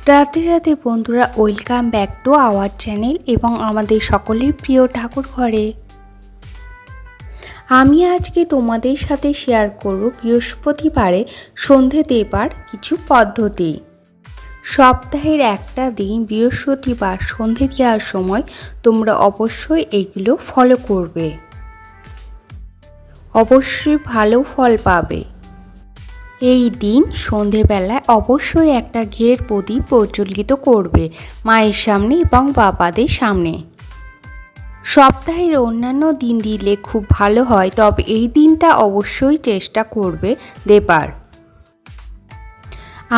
রাতে রাতে বন্ধুরা, welcome back to our channel এবং আমাদের সকলের প্রিয় ঠাকুর ঘরে। আমি আজকে তোমাদের সাথে শেয়ার করব বৃহস্পতিবারে সন্ধে দেবার কিছু পদ্ধতি। সপ্তাহের একটা দিন বৃহস্পতিবার সন্ধে দেওয়ার সময় তোমরা অবশ্যই এগুলো ফলো করবে, অবশ্যই ভালো ফল পাবে। এই দিন সন্ধেবেলায় অবশ্যই একটা ঘিয়ের প্রদীপ প্রজ্বলিত করবে মায়ের সামনে এবং বাবাদের সামনে। সপ্তাহের অন্যান্য দিন দিলে খুব ভালো হয়, তবে এই দিনটা অবশ্যই চেষ্টা করবে দেবার।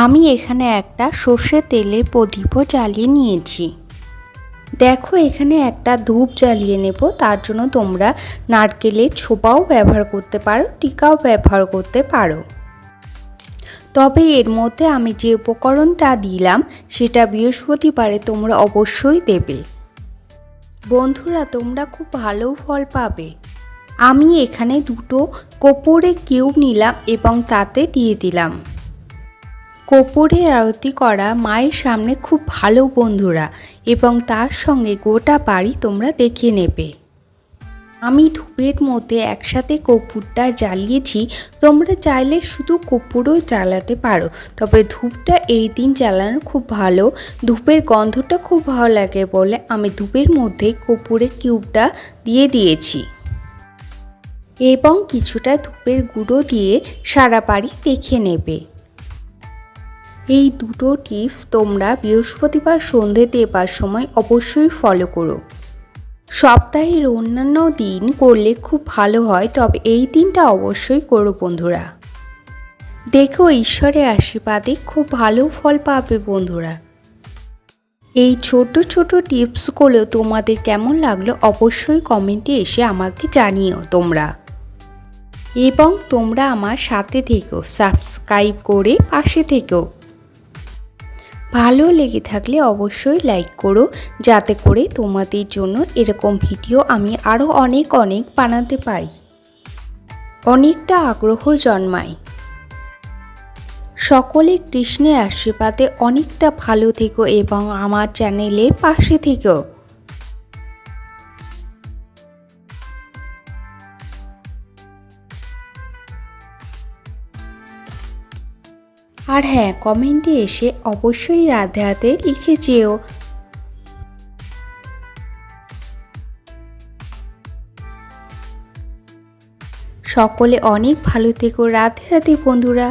আমি এখানে একটা সর্ষের তেলের প্রদীপও জ্বালিয়ে নিয়েছি। দেখো, এখানে একটা ধূপ জ্বালিয়ে নেব। তার জন্য তোমরা নারকেলের ছোপাও ব্যবহার করতে পারো, টিকাও ব্যবহার করতে পারো। তবে এর মধ্যে আমি যে উপকরণটা দিলাম সেটা বৃহস্পতিবারে তোমরা অবশ্যই দেবে। বন্ধুরা, তোমরা খুব ভালো ফল পাবে। আমি এখানে দুটো কর্পূরের কিউব নিলাম এবং তাতে দিয়ে দিলাম। কর্পূরের আরতি করা মায়ের সামনে খুব ভালো বন্ধুরা, এবং তার সঙ্গে গোটা বাড়ি তোমরা দেখে নেবে। আমি ধূপের মধ্যে একসাথে কর্পূরটা জ্বালিয়েছি। তোমরা চাইলে শুধু কর্পূরও জ্বালাতে পারো, তবে ধূপটা এই দিন জ্বালানো খুব ভালো। ধূপের গন্ধটা খুব ভালো লাগে বলে আমি ধূপের মধ্যে কর্পূরের কিউবটা দিয়ে দিয়েছি এবং কিছুটা ধূপের গুঁড়ো দিয়ে সারা বাড়ি দেখে নেবে। এই দুটো টিপস তোমরা বৃহস্পতিবার সন্ধে দেবার সময় অবশ্যই ফলো করো। সপ্তাহের অন্যান্য দিন করলে খুব ভালো হয়, তবে এই দিনটা অবশ্যই করো বন্ধুরা। দেখো, ঈশ্বরের আশীর্বাদে খুব ভালো ফল পাবে বন্ধুরা। এই ছোট ছোট টিপসগুলো তোমাদের কেমন লাগলো অবশ্যই কমেন্টে এসে আমাকে জানিও তোমরা, এবং তোমরা আমার সাথে থেকো, সাবস্ক্রাইব করে পাশে থেকো। ভালো লেগে থাকলে অবশ্যই লাইক করো, যাতে করে তোমাদের জন্য এরকম ভিডিও আমি আরও অনেক বানাতে পারি, অনেকটা আগ্রহ জন্মায়। সকলে কৃষ্ণের আশীর্বাদে অনেকটা ভালো থেকো এবং আমার চ্যানেলে পাশে থেকো। আর হ্যাঁ, কমেন্টে এসে অবশ্যই রাধে রাধে লিখে যেও। সকলে অনেক ভালো থেকো। রাধে রাধে বন্ধুরা।